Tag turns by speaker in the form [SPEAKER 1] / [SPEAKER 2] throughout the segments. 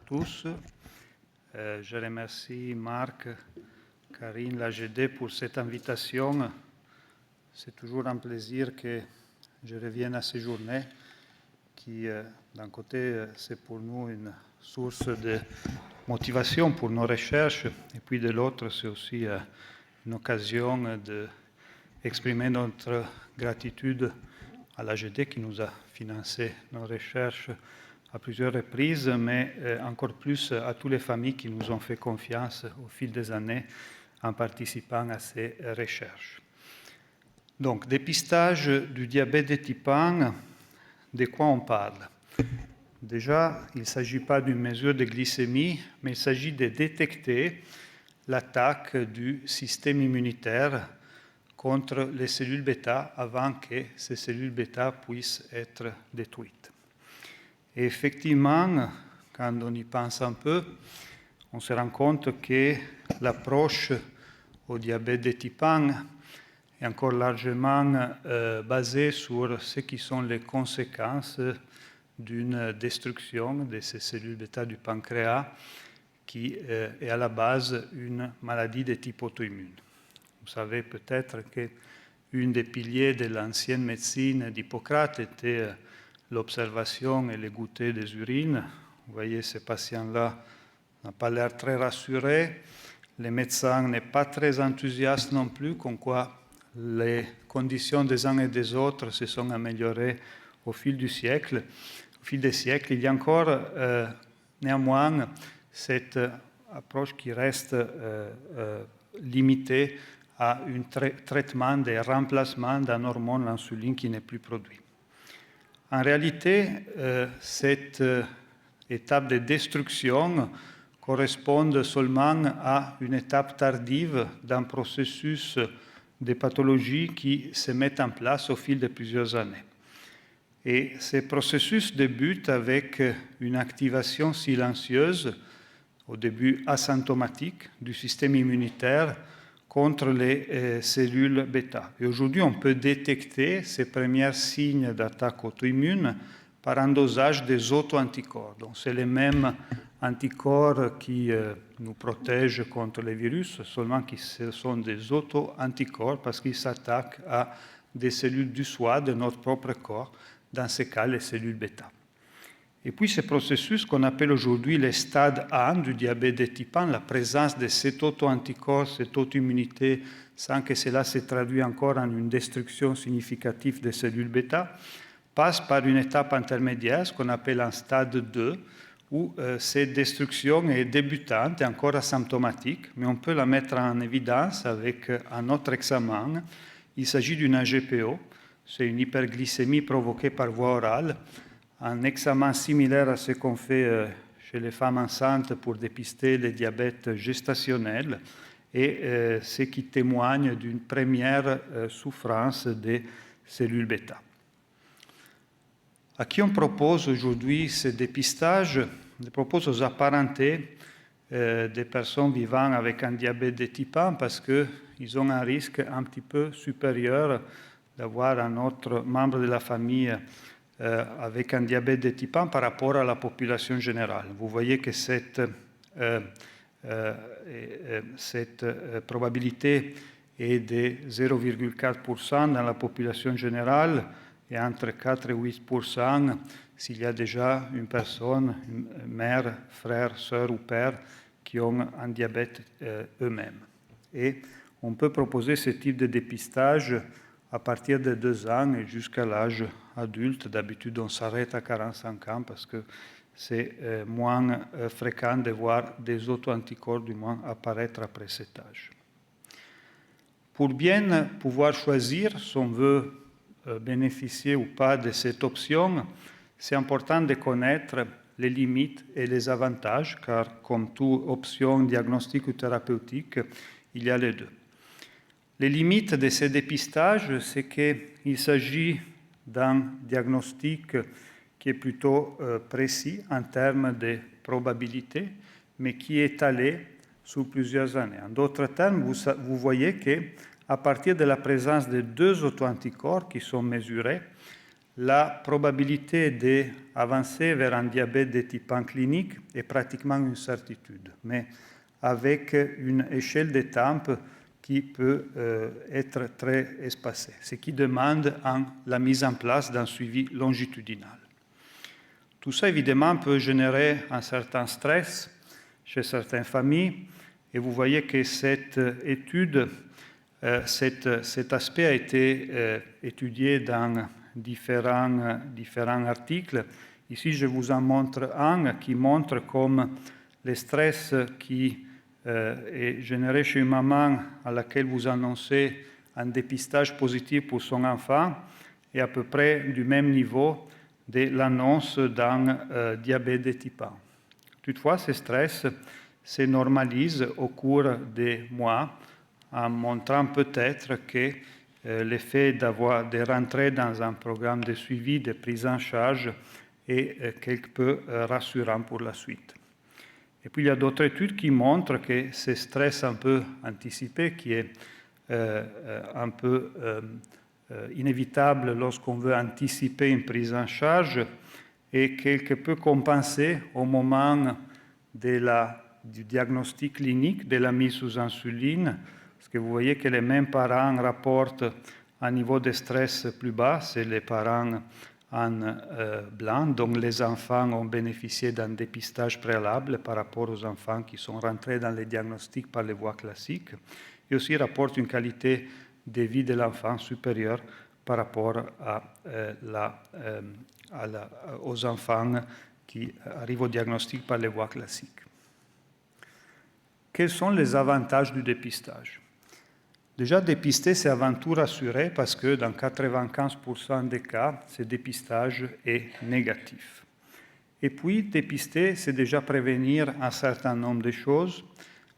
[SPEAKER 1] tous. Je remercie Marc, Karine, l'AGD pour cette invitation. C'est toujours un plaisir que je revienne à ces journées qui, d'un côté, c'est pour nous une source de motivation pour nos recherches et puis de l'autre, c'est aussi une occasion d'exprimer notre gratitude à l'AGD qui nous a financé nos recherches à plusieurs reprises, mais encore plus à toutes les familles qui nous ont fait confiance au fil des années en participant à ces recherches. Donc, dépistage du diabète de type 1, de quoi on parle? Déjà, il ne s'agit pas d'une mesure de glycémie, mais il s'agit de détecter l'attaque du système immunitaire contre les cellules bêta avant que ces cellules bêta puissent être détruites. Et effectivement, quand on y pense un peu, on se rend compte que l'approche au diabète de type 1 est encore largement basée sur ce qui sont les conséquences d'une destruction de ces cellules bêta du pancréas qui est à la base une maladie de type auto-immune. Vous savez peut-être qu'une des piliers de l'ancienne médecine d'Hippocrate était l'observation et le goûter des urines. Vous voyez, ces patients-là n'ont pas l'air très rassurés. Les médecins n'est pas très enthousiastes non plus, comme quoi les conditions des uns et des autres se sont améliorées au fil du siècle. Au fil des siècles, il y a encore néanmoins cette approche qui reste limitée à un traitement de remplacement d'un hormone, l'insuline, qui n'est plus produit. En réalité, cette étape de destruction correspond seulement à une étape tardive d'un processus de pathologie qui se met en place au fil de plusieurs années. Et ce processus débute avec une activation silencieuse, au début asymptomatique, du système immunitaire contre les cellules bêta. Et aujourd'hui, on peut détecter ces premiers signes d'attaque auto-immune par un dosage des auto-anticorps. Donc, c'est les mêmes anticorps qui nous protègent contre les virus, seulement que ce sont des auto-anticorps parce qu'ils s'attaquent à des cellules du soi, de notre propre corps, dans ce cas, les cellules bêta. Et puis, ce processus qu'on appelle aujourd'hui le stade 1 du diabète de type 1, la présence de cet auto-anticorps, cette auto-immunité, sans que cela se traduise encore en une destruction significative des cellules bêta, passe par une étape intermédiaire, ce qu'on appelle un stade 2, où cette destruction est débutante et encore asymptomatique, mais on peut la mettre en évidence avec un autre examen. Il s'agit d'une AGPO, c'est une hyperglycémie provoquée par voie orale, un examen similaire à ce qu'on fait chez les femmes enceintes pour dépister le diabète gestationnel et ce qui témoigne d'une première souffrance des cellules bêta. À qui on propose aujourd'hui ce dépistage? On propose aux apparentés des personnes vivant avec un diabète de type 1 parce qu'ils ont un risque un petit peu supérieur d'avoir un autre membre de la famille avec un diabète de type 1 par rapport à la population générale. Vous voyez que cette probabilité est de 0,4% dans la population générale et entre 4 et 8% s'il y a déjà une personne, une mère, frère, sœur ou père qui ont un diabète eux-mêmes. Et on peut proposer ce type de dépistage à partir de 2 ans et jusqu'à l'âge adulte. D'habitude, on s'arrête à 45 ans parce que c'est moins fréquent de voir des auto-anticorps du moins apparaître après cet âge. Pour bien pouvoir choisir si on veut bénéficier ou pas de cette option, c'est important de connaître les limites et les avantages, car comme toute option diagnostique ou thérapeutique, il y a les deux. Les limites de ces dépistages, c'est qu'il s'agit d'un diagnostic qui est plutôt précis en termes de probabilité, mais qui est étalé sur plusieurs années. En d'autres termes, vous voyez qu'à partir de la présence de 2 auto-anticorps qui sont mesurés, la probabilité d'avancer vers un diabète de type 1 clinique est pratiquement une certitude, mais avec une échelle d'étapes qui peut être très espacée, ce qui demande la mise en place d'un suivi longitudinal. Tout ça, évidemment, peut générer un certain stress chez certaines familles, et vous voyez que cette étude, cet aspect a été étudié dans différents articles. Ici, je vous en montre un qui montre comme le stress qui est généré chez une maman à laquelle vous annoncez un dépistage positif pour son enfant est à peu près du même niveau de l'annonce d'un diabète de type 1. Toutefois, ce stress se normalise au cours des mois en montrant peut-être que le fait de rentrer dans un programme de suivi, de prise en charge est quelque peu rassurant pour la suite. Et puis il y a d'autres études qui montrent que ce stress un peu anticipé, qui est un peu inévitable lorsqu'on veut anticiper une prise en charge, est quelque peu compensé au moment du diagnostic clinique, de la mise sous insuline, parce que vous voyez que les mêmes parents rapportent un niveau de stress plus bas, c'est les parents en blanc, donc les enfants ont bénéficié d'un dépistage préalable par rapport aux enfants qui sont rentrés dans les diagnostics par les voies classiques, et aussi rapportent une qualité de vie de l'enfant supérieure par rapport aux enfants qui arrivent au diagnostic par les voies classiques. Quels sont les avantages du dépistage? Déjà, dépister, c'est avant tout rassurer parce que dans 95% des cas, ce dépistage est négatif. Et puis, dépister, c'est déjà prévenir un certain nombre de choses,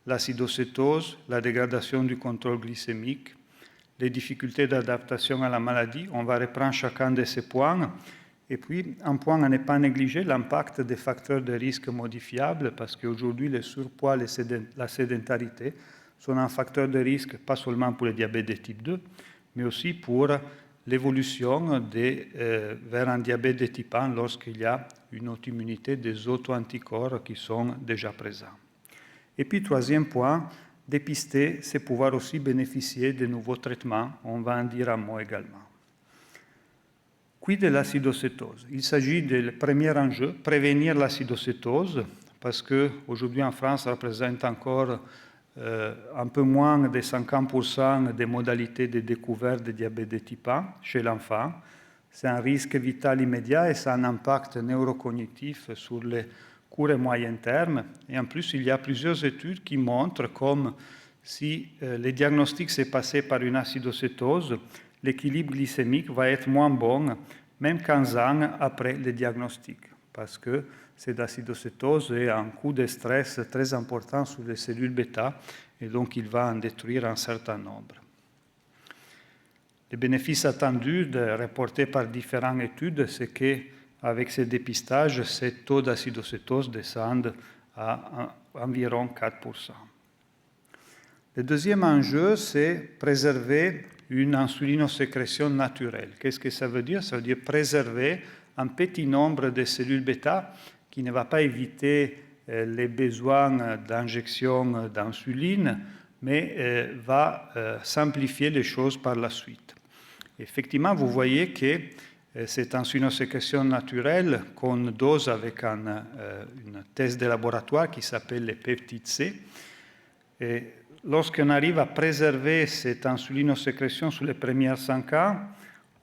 [SPEAKER 1] l'acidocétose, la dégradation du contrôle glycémique, les difficultés d'adaptation à la maladie. On va reprendre chacun de ces points. Et puis, un point à ne pas négliger, l'impact des facteurs de risque modifiables, parce qu'aujourd'hui, le surpoids, la sédentarité sont un facteur de risque, pas seulement pour le diabète de type 2, mais aussi pour l'évolution vers un diabète de type 1 lorsqu'il y a une auto-immunité des auto-anticorps qui sont déjà présents. Et puis, troisième point, dépister, c'est pouvoir aussi bénéficier de nouveaux traitements. On va en dire un mot également. Quid de l'acidocétose? Il s'agit du premier enjeu, prévenir l'acidocétose, parce qu'aujourd'hui en France, ça représente encore un peu moins de 50% des modalités de découverte de diabète de type 1 chez l'enfant. C'est un risque vital immédiat et ça a un impact neurocognitif sur le court et moyen terme. Et en plus, il y a plusieurs études qui montrent comme si le diagnostic s'est passé par une acidocétose, l'équilibre glycémique va être moins bon, même 15 ans après le diagnostic, parce que cette acidocétose a un coût de stress très important sur les cellules bêta, et donc il va en détruire un certain nombre. Les bénéfices attendus reportés par différentes études, c'est qu'avec ce dépistage, ces taux d'acidocétose descendent à environ 4%. Le deuxième enjeu, c'est préserver une insulinosécrétion naturelle. Qu'est-ce que ça veut dire? Ça veut dire préserver un petit nombre de cellules bêta qui ne va pas éviter les besoins d'injection d'insuline, mais va simplifier les choses par la suite. Effectivement, vous voyez que cette insulinosécrétion naturelle qu'on dose avec un test de laboratoire qui s'appelle le peptide C, et lorsqu'on arrive à préserver cette insulinosécrétion sur les premières 5 ans,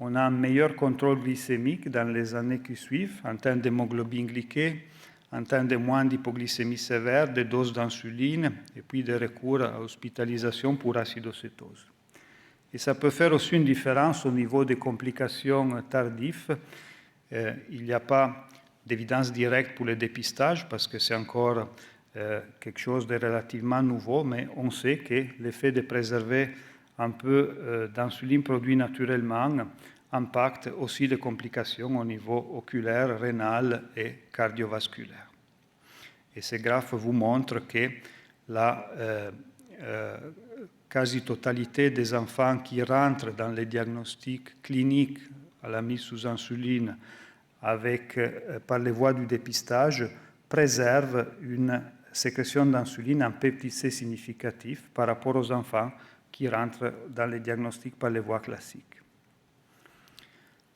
[SPEAKER 1] on a un meilleur contrôle glycémique dans les années qui suivent, en termes d'hémoglobine glyquée, en termes de moins d'hypoglycémie sévère, de doses d'insuline, et puis de recours à l'hospitalisation pour acidocétose. Et ça peut faire aussi une différence au niveau des complications tardives. Il n'y a pas d'évidence directe pour le dépistage, parce que c'est encore quelque chose de relativement nouveau, mais on sait que l'effet de préserver un peu d'insuline produit naturellement impacte aussi les complications au niveau oculaire, rénal et cardiovasculaire. Et ces graphes vous montrent que la quasi-totalité des enfants qui rentrent dans les diagnostics cliniques à la mise sous insuline par les voies du dépistage préserve une sécrétion d'insuline en peptide C significatif par rapport aux enfants qui rentrent dans les diagnostics par les voies classiques.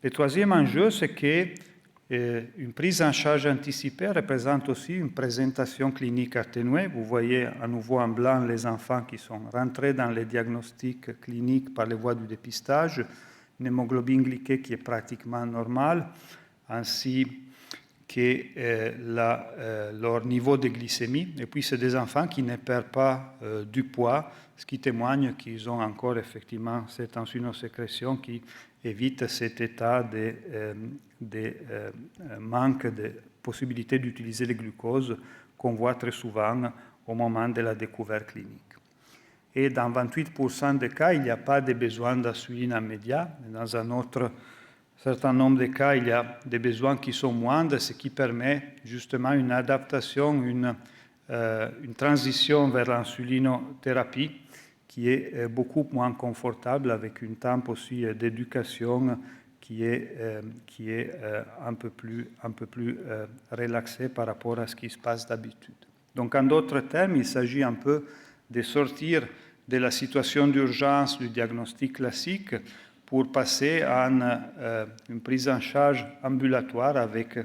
[SPEAKER 1] Le troisième enjeu, c'est qu'une prise en charge anticipée représente aussi une présentation clinique atténuée. Vous voyez à nouveau en blanc les enfants qui sont rentrés dans les diagnostics cliniques par les voies du dépistage, une hémoglobine glyquée qui est pratiquement normale, ainsi que leur niveau de glycémie. Et puis, c'est des enfants qui ne perdent pas du poids, ce qui témoigne qu'ils ont encore effectivement cette insulinosécrétion qui évite cet état de manque de possibilité d'utiliser le glucose qu'on voit très souvent au moment de la découverte clinique. Et dans 28% des cas, il n'y a pas de besoin d'insuline immédiat. Dans un autre certain nombre de cas, il y a des besoins qui sont moindres, ce qui permet justement une adaptation, une transition vers l'insulinothérapie qui est beaucoup moins confortable, avec une temps aussi d'éducation qui est un peu plus relaxée par rapport à ce qui se passe d'habitude. Donc, en d'autres termes, il s'agit un peu de sortir de la situation d'urgence du diagnostic classique pour passer à une prise en charge ambulatoire avec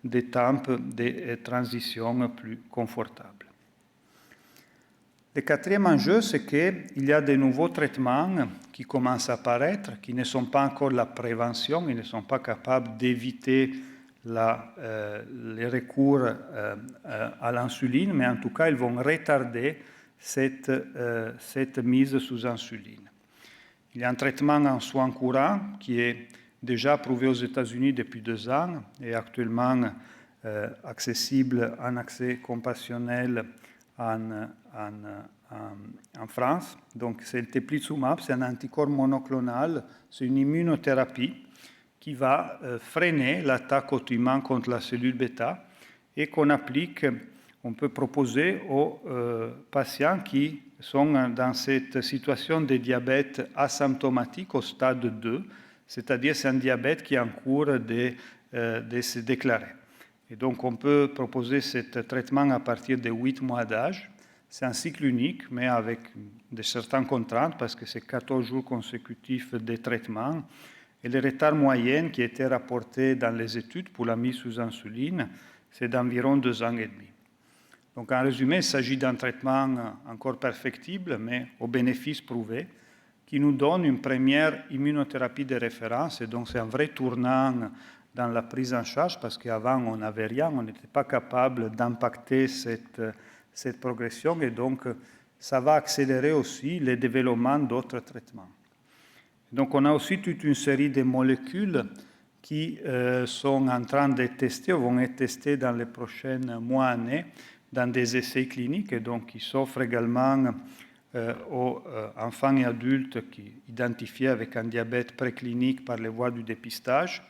[SPEAKER 1] des temps de transition plus confortables. Le quatrième enjeu, c'est qu'il y a de nouveaux traitements qui commencent à apparaître, qui ne sont pas encore la prévention, ils ne sont pas capables d'éviter les recours à l'insuline, mais en tout cas, ils vont retarder cette mise sous insuline. Il y a un traitement en soins courants qui est déjà approuvé aux États-Unis depuis 2 ans et actuellement accessible en accès compassionnel en France. Donc, c'est le teplizumab, c'est un anticorps monoclonal, c'est une immunothérapie qui va freiner l'attaque auto-immune contre la cellule bêta et on peut proposer aux patients qui sont dans cette situation de diabète asymptomatique au stade 2, c'est-à-dire c'est un diabète qui est en cours de se déclarer. Et donc, on peut proposer ce traitement à partir de 8 mois d'âge. C'est un cycle unique, mais avec de certaines contraintes, parce que c'est 14 jours consécutifs de traitement. Et le retard moyen qui a été rapporté dans les études pour la mise sous insuline, c'est d'environ 2 ans et demi. Donc, en résumé, il s'agit d'un traitement encore perfectible, mais au bénéfice prouvé, qui nous donne une première immunothérapie de référence. Et donc, c'est un vrai tournant dans la prise en charge, parce qu'avant, on n'avait rien, on n'était pas capable d'impacter cette progression, et donc ça va accélérer aussi le développement d'autres traitements. Donc on a aussi toute une série de molécules qui sont en train d'être testées, ou vont être testées dans les prochains mois, années, dans des essais cliniques, et donc qui s'offrent également aux enfants et adultes qui identifiés avec un diabète préclinique par les voies du dépistage.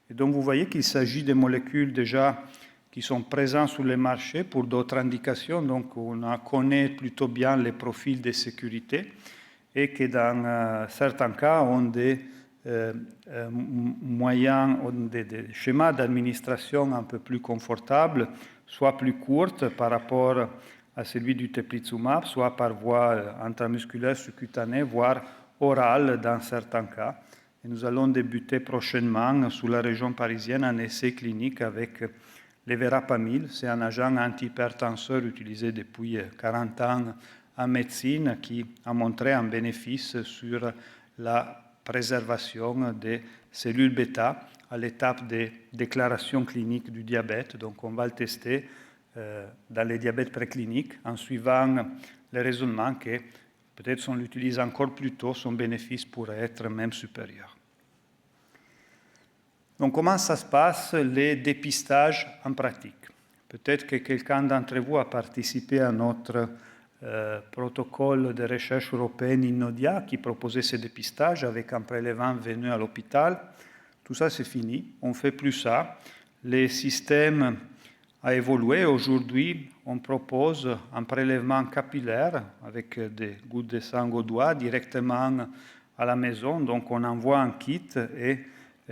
[SPEAKER 1] Et donc vous voyez qu'il s'agit de molécules déjà qui sont présents sur le marché pour d'autres indications, donc on connaît plutôt bien les profils de sécurité et que dans certains cas ont des moyens, des schémas d'administration un peu plus confortables, soit plus courtes par rapport à celui du teplizumab, soit par voie intramusculaire subcutanée, voire orale dans certains cas. Et nous allons débuter prochainement sous la région parisienne un essai clinique avec le verapamil. C'est un agent antihypertenseur utilisé depuis 40 ans en médecine qui a montré un bénéfice sur la préservation des cellules bêta à l'étape de déclaration clinique du diabète. Donc on va le tester dans les diabètes précliniques en suivant les raisonnements que peut-être si on l'utilise encore plus tôt, son bénéfice pourrait être même supérieur. Donc, comment ça se passe, les dépistages en pratique? Peut-être que quelqu'un d'entre vous a participé à notre protocole de recherche européenne INNODIA qui proposait ce dépistage avec un prélèvement venu à l'hôpital. Tout ça, c'est fini. On ne fait plus ça. Le système a évolué. Aujourd'hui, on propose un prélèvement capillaire avec des gouttes de sang au doigt directement à la maison. Donc, on envoie un kit et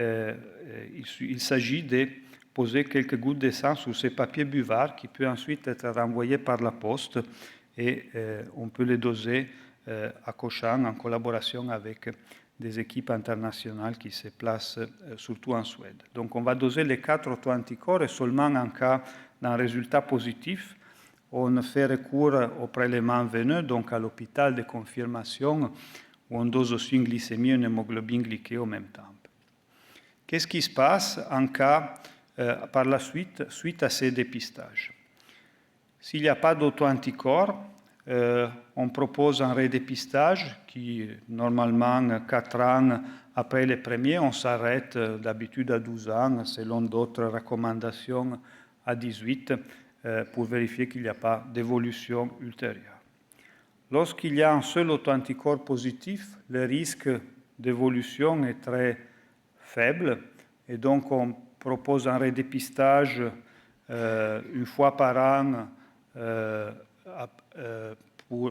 [SPEAKER 1] il s'agit de poser quelques gouttes de sang sur ces papiers buvards qui peut ensuite être renvoyé par la poste et on peut les doser à Cochin en collaboration avec des équipes internationales qui se placent surtout en Suède. Donc on va doser les 4 auto-anticorps et seulement en cas d'un résultat positif, on fait recours au prélèvement veineux, donc à l'hôpital de confirmation, où on dose aussi une glycémie et une hémoglobine glyquée au même temps. Qu'est-ce qui se passe en cas, par la suite à ces dépistages? S'il n'y a pas d'auto-anticorps, on propose un redépistage qui, normalement, 4 ans après les premiers, on s'arrête d'habitude à 12 ans, selon d'autres recommandations à 18, pour vérifier qu'il n'y a pas d'évolution ultérieure. Lorsqu'il y a un seul auto-anticorps positif, le risque d'évolution est très faible, et donc on propose un redépistage une fois par an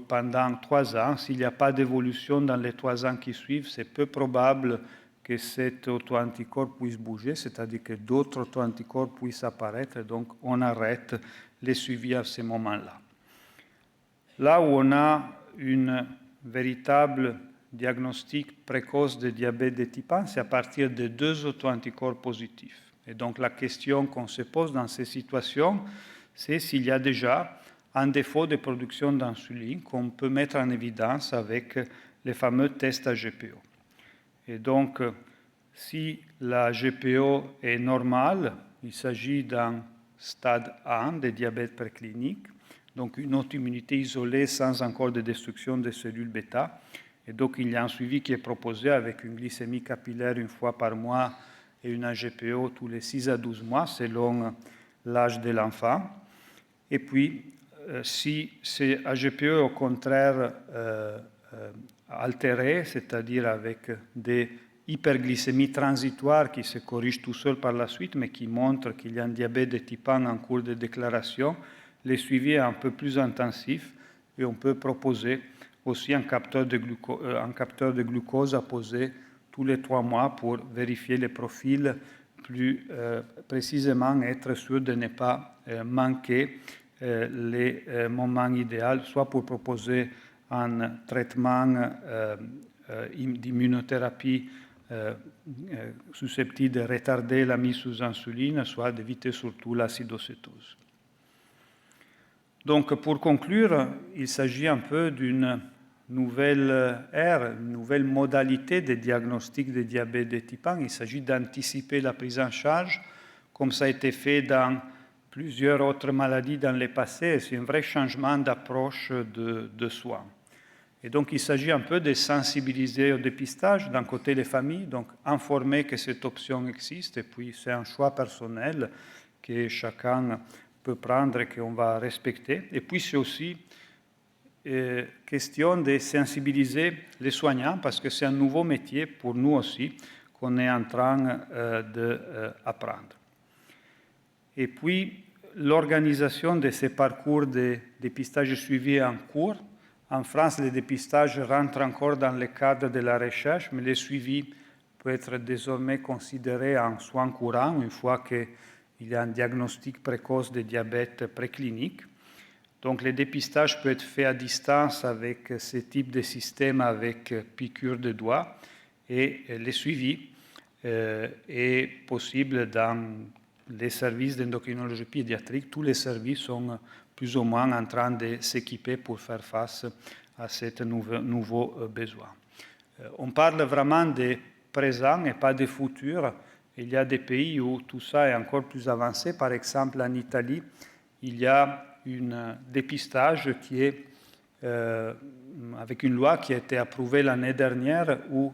[SPEAKER 1] pendant 3 ans. S'il n'y a pas d'évolution dans les 3 ans qui suivent, c'est peu probable que cet auto-anticorps puisse bouger, c'est-à-dire que d'autres auto-anticorps puissent apparaître, donc on arrête les suivis à ce moment-là. Là où on a une véritable diagnostic précoce de diabète de type 1, c'est à partir de 2 auto-anticorps positifs. Et donc la question qu'on se pose dans ces situations, c'est s'il y a déjà un défaut de production d'insuline qu'on peut mettre en évidence avec les fameux tests à GPO. Et donc, si la GPO est normale, il s'agit d'un stade 1 de diabète préclinique, donc une auto-immunité isolée sans encore de destruction des cellules bêta. Et donc, il y a un suivi qui est proposé avec une glycémie capillaire une fois par mois et une GPO tous les 6 à 12 mois, selon l'âge de l'enfant. Et puis, si c'est AGPE au contraire altéré, c'est-à-dire avec des hyperglycémies transitoires qui se corrigent tout seuls par la suite, mais qui montrent qu'il y a un diabète de type 1 en cours de déclaration, le suivi est un peu plus intensif et on peut proposer aussi un capteur de glucose à poser tous les 3 mois pour vérifier les profils, plus précisément être sûr de ne pas manquer les moments idéaux, soit pour proposer un traitement d'immunothérapie susceptible de retarder la mise sous insuline, soit d'éviter surtout l'acidocétose. Donc, pour conclure, il s'agit un peu d'une nouvelle ère, une nouvelle modalité de diagnostic de diabète de type 1. Il s'agit d'anticiper la prise en charge, comme ça a été fait dans plusieurs autres maladies dans le passé. C'est un vrai changement d'approche de soins. Et donc, il s'agit un peu de sensibiliser au dépistage, d'un côté les familles, donc informer que cette option existe, et puis c'est un choix personnel que chacun peut prendre et qu'on va respecter. Et puis, c'est aussi question de sensibiliser les soignants, parce que c'est un nouveau métier pour nous aussi qu'on est en train d'apprendre. Et puis, l'organisation de ces parcours de dépistage suivi en cours. En France, le dépistage rentre encore dans le cadre de la recherche, mais le suivi peut être désormais considéré en soins courants une fois qu'il y a un diagnostic précoce de diabète préclinique. Donc, le dépistage peut être fait à distance avec ce type de système avec piqûre de doigts et le suivi est possible dans les services d'endocrinologie pédiatrique. Tous les services sont plus ou moins en train de s'équiper pour faire face à ce nouveau besoin. On parle vraiment de présent et pas de futur. Il y a des pays où tout ça est encore plus avancé. Par exemple, en Italie, il y a un dépistage qui est avec une loi qui a été approuvée l'année dernière où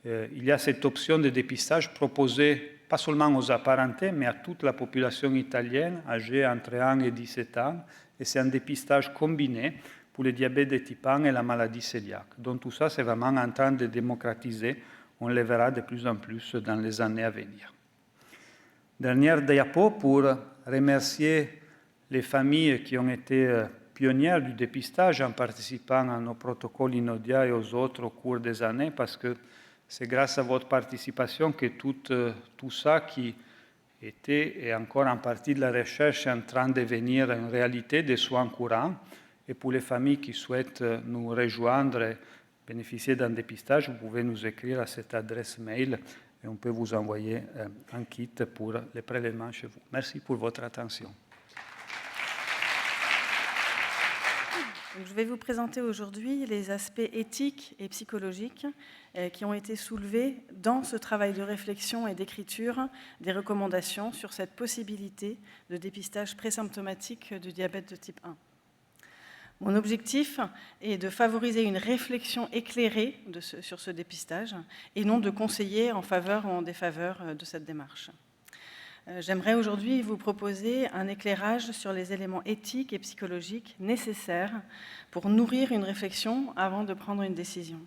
[SPEAKER 1] il y a cette option de dépistage proposée pas seulement aux apparentés, mais à toute la population italienne âgée entre 1 et 17 ans. Et c'est un dépistage combiné pour le diabète de type 1 et la maladie cœliaque. Donc tout ça, c'est vraiment en train de démocratiser. On le verra de plus en plus dans les années à venir. Dernière diapo pour remercier les familles qui ont été pionnières du dépistage en participant à nos protocoles INODIA et aux autres au cours des années, parce que C'est grâce à votre participation que tout ça qui était et encore en partie de la recherche est en train de devenir une réalité des soins courants. Et pour les familles qui souhaitent nous rejoindre et bénéficier d'un dépistage, vous pouvez nous écrire à cette adresse mail et on peut vous envoyer un kit pour les prélèvements chez vous. Merci pour votre attention.
[SPEAKER 2] Donc, je vais vous présenter aujourd'hui les aspects éthiques et psychologiques qui ont été soulevés dans ce travail de réflexion et d'écriture des recommandations sur cette possibilité de dépistage présymptomatique du diabète de type 1. Mon objectif est de favoriser une réflexion éclairée sur ce dépistage et non de conseiller en faveur ou en défaveur de cette démarche. J'aimerais aujourd'hui vous proposer un éclairage sur les éléments éthiques et psychologiques nécessaires pour nourrir une réflexion avant de prendre une décision.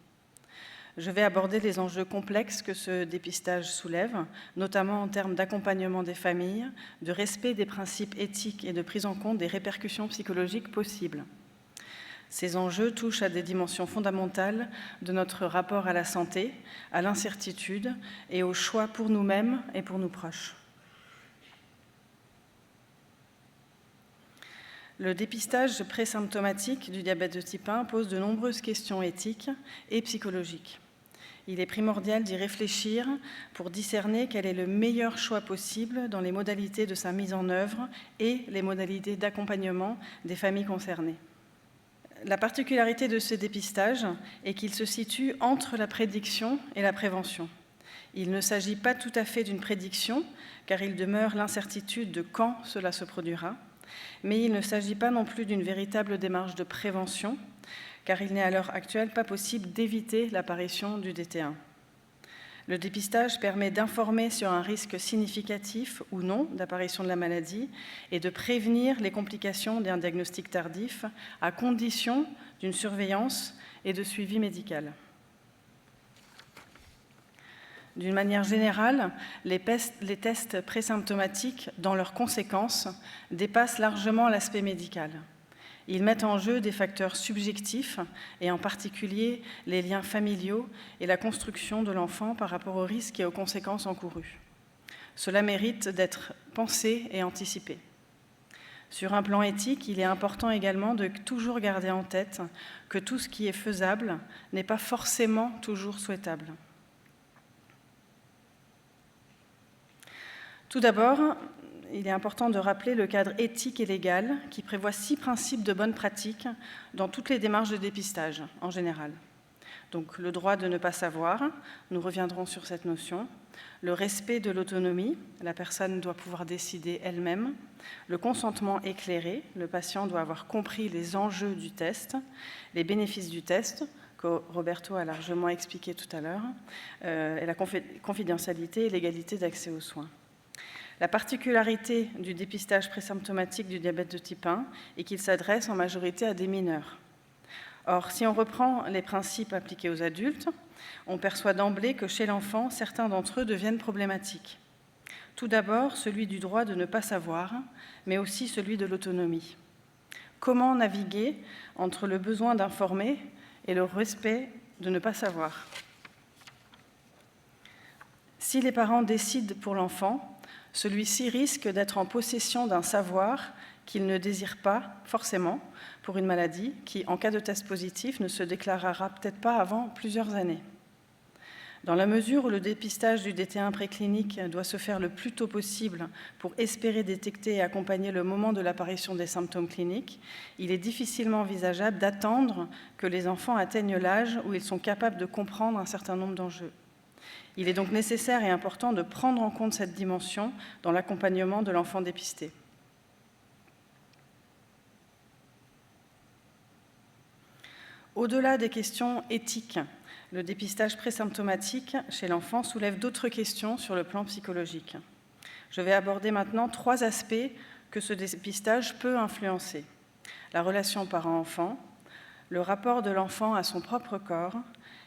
[SPEAKER 2] Je vais aborder les enjeux complexes que ce dépistage soulève, notamment en termes d'accompagnement des familles, de respect des principes éthiques et de prise en compte des répercussions psychologiques possibles. Ces enjeux touchent à des dimensions fondamentales de notre rapport à la santé, à l'incertitude et au choix pour nous-mêmes et pour nos proches. Le dépistage présymptomatique du diabète de type 1 pose de nombreuses questions éthiques et psychologiques. Il est primordial d'y réfléchir pour discerner quel est le meilleur choix possible dans les modalités de sa mise en œuvre et les modalités d'accompagnement des familles concernées. La particularité de ce dépistage est qu'il se situe entre la prédiction et la prévention. Il ne s'agit pas tout à fait d'une prédiction, car il demeure l'incertitude de quand cela se produira, mais il ne s'agit pas non plus d'une véritable démarche de prévention, car il n'est à l'heure actuelle pas possible d'éviter l'apparition du DT1. Le dépistage permet d'informer sur un risque significatif ou non d'apparition de la maladie et de prévenir les complications d'un diagnostic tardif à condition d'une surveillance et de suivi médical. D'une manière générale, les tests présymptomatiques, dans leurs conséquences, dépassent largement l'aspect médical. Ils mettent en jeu des facteurs subjectifs, et en particulier les liens familiaux et la construction de l'enfant par rapport aux risques et aux conséquences encourues. Cela mérite d'être pensé et anticipé. Sur un plan éthique, il est important également de toujours garder en tête que tout ce qui est faisable n'est pas forcément toujours souhaitable. Tout d'abord, il est important de rappeler le cadre éthique et légal qui prévoit 6 principes de bonne pratique dans toutes les démarches de dépistage en général. Donc le droit de ne pas savoir, nous reviendrons sur cette notion, le respect de l'autonomie, la personne doit pouvoir décider elle-même, le consentement éclairé, le patient doit avoir compris les enjeux du test, les bénéfices du test, que Roberto a largement expliqué tout à l'heure, et la confidentialité et l'égalité d'accès aux soins. La particularité du dépistage présymptomatique du diabète de type 1 est qu'il s'adresse en majorité à des mineurs. Or, si on reprend les principes appliqués aux adultes, on perçoit d'emblée que chez l'enfant, certains d'entre eux deviennent problématiques. Tout d'abord, celui du droit de ne pas savoir, mais aussi celui de l'autonomie. Comment naviguer entre le besoin d'informer et le respect de ne pas savoir ? Si les parents décident pour l'enfant, celui-ci risque d'être en possession d'un savoir qu'il ne désire pas forcément pour une maladie qui, en cas de test positif, ne se déclarera peut-être pas avant plusieurs années. Dans la mesure où le dépistage du DT1 préclinique doit se faire le plus tôt possible pour espérer détecter et accompagner le moment de l'apparition des symptômes cliniques, il est difficilement envisageable d'attendre que les enfants atteignent l'âge où ils sont capables de comprendre un certain nombre d'enjeux. Il est donc nécessaire et important de prendre en compte cette dimension dans l'accompagnement de l'enfant dépisté. Au-delà des questions éthiques, le dépistage présymptomatique chez l'enfant soulève d'autres questions sur le plan psychologique. Je vais aborder maintenant 3 aspects que ce dépistage peut influencer. La relation parent-enfant, le rapport de l'enfant à son propre corps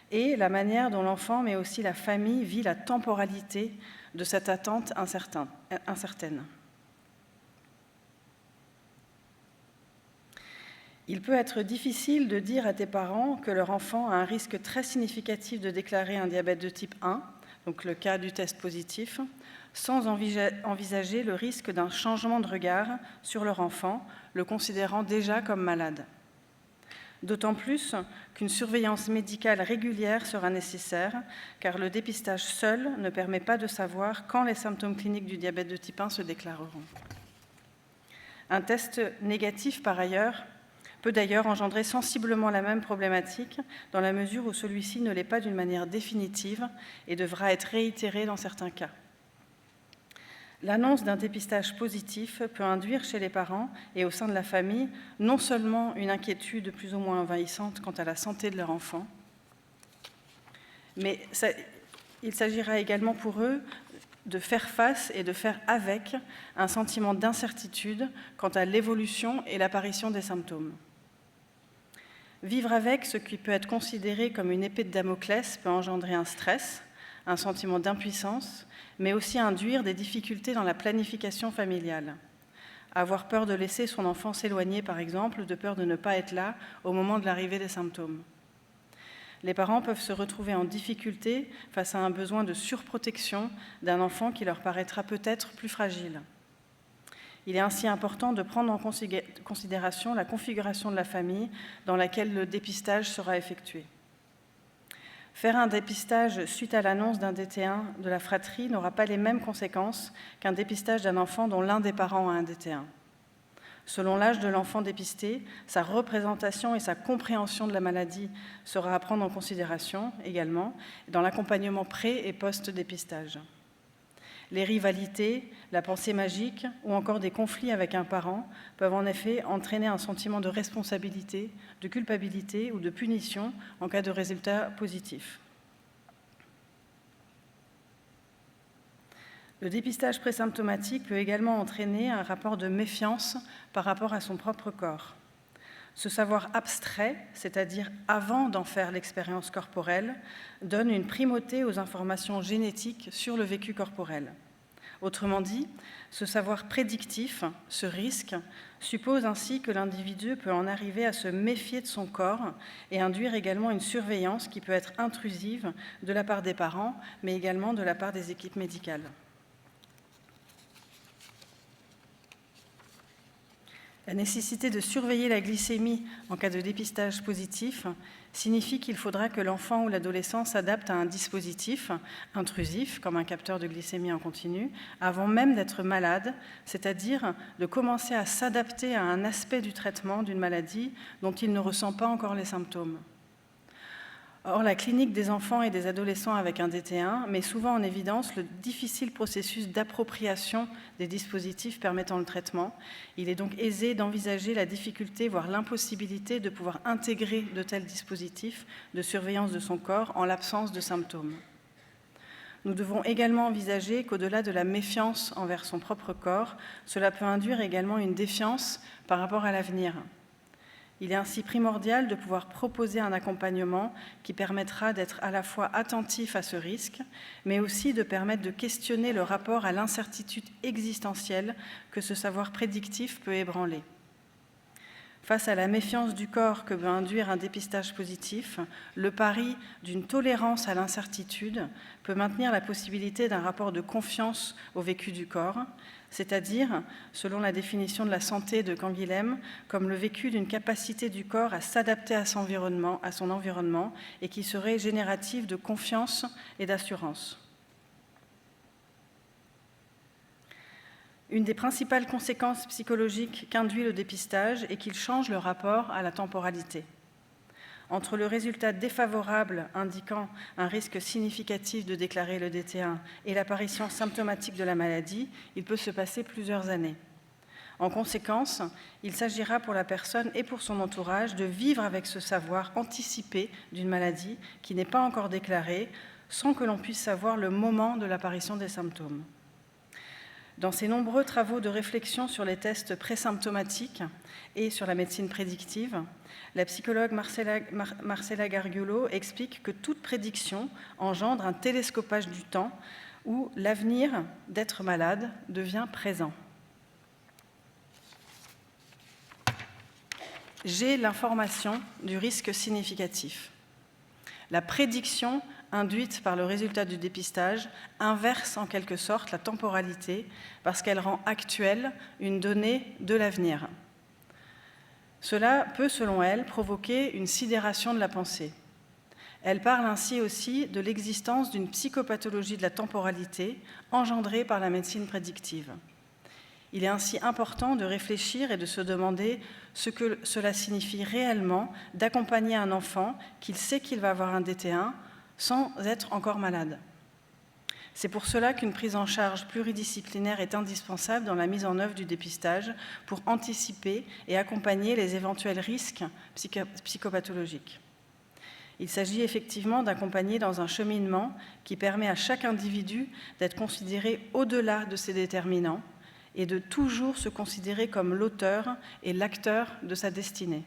[SPEAKER 2] et la manière dont l'enfant, mais aussi la famille, vit la temporalité de cette attente incertaine. Il peut être difficile de dire à des parents que leur enfant a un risque très significatif de déclarer un diabète de type 1, donc le cas du test positif, sans envisager le risque d'un changement de regard sur leur enfant, le considérant déjà comme malade. D'autant plus qu'une surveillance médicale régulière sera nécessaire, car le dépistage seul ne permet pas de savoir quand les symptômes cliniques du diabète de type 1 se déclareront. Un test négatif, par ailleurs, peut d'ailleurs engendrer sensiblement la même problématique dans la mesure où celui-ci ne l'est pas d'une manière définitive et devra être réitéré dans certains cas. L'annonce d'un dépistage positif peut induire chez les parents et au sein de la famille non seulement une inquiétude plus ou moins envahissante quant à la santé de leur enfant, mais il s'agira également pour eux de faire face et de faire avec un sentiment d'incertitude quant à l'évolution et l'apparition des symptômes. Vivre avec ce qui peut être considéré comme une épée de Damoclès peut engendrer un stress, un sentiment d'impuissance, mais aussi induire des difficultés dans la planification familiale. Avoir peur de laisser son enfant s'éloigner, par exemple, de peur de ne pas être là au moment de l'arrivée des symptômes. Les parents peuvent se retrouver en difficulté face à un besoin de surprotection d'un enfant qui leur paraîtra peut-être plus fragile. Il est ainsi important de prendre en considération la configuration de la famille dans laquelle le dépistage sera effectué. Faire un dépistage suite à l'annonce d'un DT1 de la fratrie n'aura pas les mêmes conséquences qu'un dépistage d'un enfant dont l'un des parents a un DT1. Selon l'âge de l'enfant dépisté, sa représentation et sa compréhension de la maladie sera à prendre en considération également dans l'accompagnement pré- et post-dépistage. Les rivalités, la pensée magique ou encore des conflits avec un parent peuvent en effet entraîner un sentiment de responsabilité, de culpabilité ou de punition en cas de résultat positif. Le dépistage présymptomatique peut également entraîner un rapport de méfiance par rapport à son propre corps. Ce savoir abstrait, c'est-à-dire avant d'en faire l'expérience corporelle, donne une primauté aux informations génétiques sur le vécu corporel. Autrement dit, ce savoir prédictif, ce risque, suppose ainsi que l'individu peut en arriver à se méfier de son corps et induire également une surveillance qui peut être intrusive de la part des parents, mais également de la part des équipes médicales. La nécessité de surveiller la glycémie en cas de dépistage positif signifie qu'il faudra que l'enfant ou l'adolescent s'adapte à un dispositif intrusif, comme un capteur de glycémie en continu, avant même d'être malade, c'est-à-dire de commencer à s'adapter à un aspect du traitement d'une maladie dont il ne ressent pas encore les symptômes. Or, la clinique des enfants et des adolescents avec un DT1 met souvent en évidence le difficile processus d'appropriation des dispositifs permettant le traitement. Il est donc aisé d'envisager la difficulté, voire l'impossibilité de pouvoir intégrer de tels dispositifs de surveillance de son corps en l'absence de symptômes. Nous devons également envisager qu'au-delà de la méfiance envers son propre corps, cela peut induire également une défiance par rapport à l'avenir. Il est ainsi primordial de pouvoir proposer un accompagnement qui permettra d'être à la fois attentif à ce risque, mais aussi de permettre de questionner le rapport à l'incertitude existentielle que ce savoir prédictif peut ébranler. Face à la méfiance du corps que peut induire un dépistage positif, le pari d'une tolérance à l'incertitude peut maintenir la possibilité d'un rapport de confiance au vécu du corps, c'est-à-dire, selon la définition de la santé de Canguilhem, comme le vécu d'une capacité du corps à s'adapter à son environnement et qui serait générative de confiance et d'assurance. Une des principales conséquences psychologiques qu'induit le dépistage est qu'il change le rapport à la temporalité. Entre le résultat défavorable indiquant un risque significatif de déclarer le DT1 et l'apparition symptomatique de la maladie, il peut se passer plusieurs années. En conséquence, il s'agira pour la personne et pour son entourage de vivre avec ce savoir anticipé d'une maladie qui n'est pas encore déclarée, sans que l'on puisse savoir le moment de l'apparition des symptômes. Dans ses nombreux travaux de réflexion sur les tests présymptomatiques et sur la médecine prédictive, la psychologue Marcella Gargiulo explique que toute prédiction engendre un télescopage du temps où l'avenir d'être malade devient présent. j'ai l'information du risque significatif. La prédiction induite par le résultat du dépistage inverse en quelque sorte la temporalité parce qu'elle rend actuelle une donnée de l'avenir. Cela peut, selon elle, provoquer une sidération de la pensée. Elle parle ainsi aussi de l'existence d'une psychopathologie de la temporalité engendrée par la médecine prédictive. Il est ainsi important de réfléchir et de se demander ce que cela signifie réellement d'accompagner un enfant qu'il sait qu'il va avoir un DT1 sans être encore malade. C'est pour cela qu'une prise en charge pluridisciplinaire est indispensable dans la mise en œuvre du dépistage pour anticiper et accompagner les éventuels risques psychopathologiques. Il s'agit effectivement d'accompagner dans un cheminement qui permet à chaque individu d'être considéré au-delà de ses déterminants et de toujours se considérer comme l'auteur et l'acteur de sa destinée.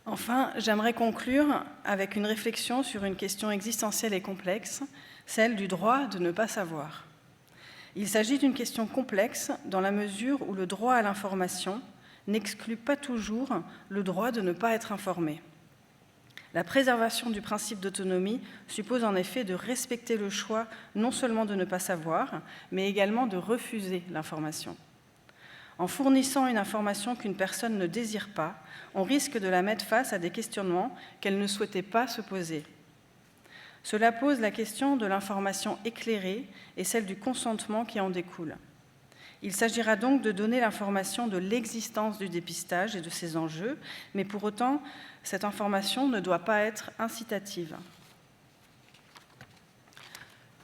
[SPEAKER 2] Enfin, j'aimerais conclure avec une réflexion sur une question existentielle et complexe, celle du droit de ne pas savoir. Il s'agit d'une question complexe dans la mesure où le droit à l'information n'exclut pas toujours le droit de ne pas être informé. La préservation du principe d'autonomie suppose en effet de respecter le choix non seulement de ne pas savoir, mais également de refuser l'information. En fournissant une information qu'une personne ne désire pas, on risque de la mettre face à des questionnements qu'elle ne souhaitait pas se poser. Cela pose la question de l'information éclairée et celle du consentement qui en découle. Il s'agira donc de donner l'information de l'existence du dépistage et de ses enjeux, mais pour autant, cette information ne doit pas être incitative.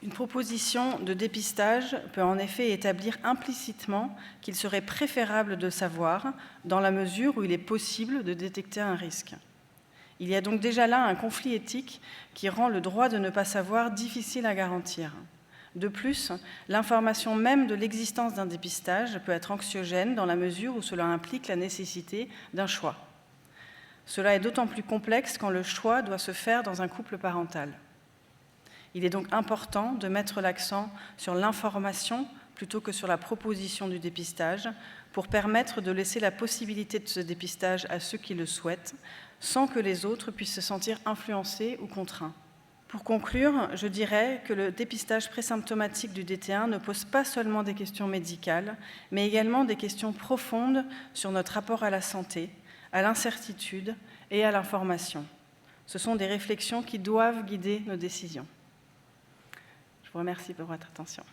[SPEAKER 2] Une proposition de dépistage peut en effet établir implicitement qu'il serait préférable de savoir, dans la mesure où il est possible de détecter un risque. Il y a donc déjà là un conflit éthique qui rend le droit de ne pas savoir difficile à garantir. De plus, l'information même de l'existence d'un dépistage peut être anxiogène dans la mesure où cela implique la nécessité d'un choix. Cela est d'autant plus complexe quand le choix doit se faire dans un couple parental. Il est donc important de mettre l'accent sur l'information plutôt que sur la proposition du dépistage pour permettre de laisser la possibilité de ce dépistage à ceux qui le souhaitent, sans que les autres puissent se sentir influencés ou contraints. Pour conclure, je dirais que le dépistage présymptomatique du DT1 ne pose pas seulement des questions médicales, mais également des questions profondes sur notre rapport à la santé, à l'incertitude et à l'information. Ce sont des réflexions qui doivent guider nos décisions. Je vous remercie pour votre attention.